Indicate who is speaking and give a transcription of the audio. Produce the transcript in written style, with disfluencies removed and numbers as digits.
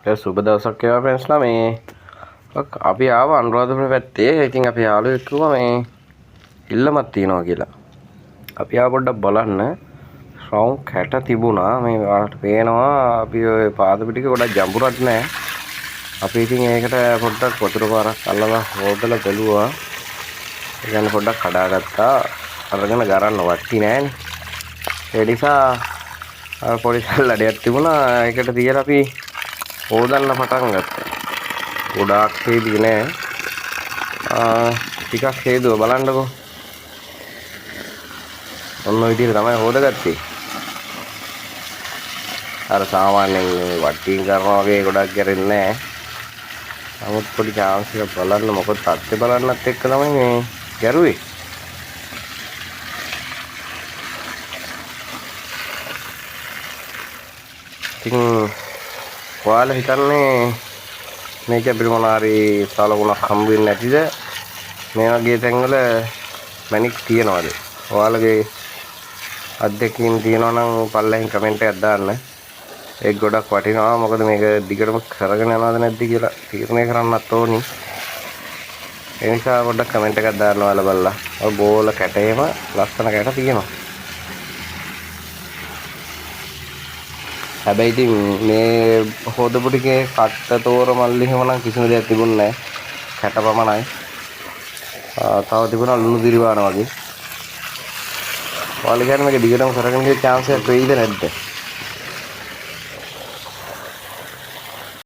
Speaker 1: සුබ දවසක් වේවා ෆ්‍රෙන්ඩ්ස්ලා. මේ අපි ආවා අනුරාධපුර පැත්තේ. ඉතින් අපි යාළුවෙක් කිව්වා මේ ඉල්ලමක් තියෙනවා කියලා. අපි ආව පොඩ්ඩක් බලන්න. රවුම් 60 තිබුණා. මේ ඔයාලට පේනවා අපි ඔය පාද පිටික ගොඩක් ජඹුරක් නැහැ. අපි ඉතින් ඒකට පොඩ්ඩක් වතුර පාරක් අල්ලලා හොදලා බැලුවා. ඒ කියන්නේ පොඩ්ඩක් කඩාගත්තා. අරගෙන ගරන්න වට්ටි නෑනේ. ඒ නිසා පොඩි සල්ලඩයක් තිබුණා. ඒකට තියලා අපි හොදන්න පටන් ගත්තා. ගොඩාක් හේදී නෑ. ටිකක් හේදුවා බලන්නකෝ. ඔන්න ඔය විදිහට තමයි හොදගත්තේ. අර සාමාන්‍යයෙන් වට්ටියෙන් කරනවා වගේ ගොඩක් ගැරෙන්නේ නෑ. නමුත් පොඩි chance එකක් බලන්න මොකද තත්ත්වය බලන්නත් එක්ක තමයි මේ ගැරුවේ. ඉතින් ඔයාලා හිතන්නේ මේක අපිට මොනාරි සලකුණක් හම්බ වෙන්නේ නැතිද? මේ වගේ තැන්වල මැණික් තියනවාද? ඔයාලගේ අත්දැකීම් තියෙනවා නම් පල්ලෙහින් කමෙන්ට් එකක් දාන්න. ඒක ගොඩක් වටිනවා. මොකද මේක දිගටම කරගෙන යනවද නැද්ද කියලා තීරණය කරන්නත් ඕනි. ඒ නිසා පොඩ්ඩක් කමෙන්ට් එකක් දාන්න ඔයාලා බලලා. ඔය බෝල කැටේම ලස්සන කැට තියෙනවා. හැබැයි ඉතින් මේ හොදපු ටිකේ කට්ට තෝර මල්ලි එහෙම නම් කිසිම දෙයක් තිබුණේ නැහැ. කැට පමණයි. තව තිබුණා ලුණු දිරිවාන වගේ. ඔයාලා කියන්නේ මේක දිගටම කරගෙන ගිය chance එකක් වෙයිද නැද්ද?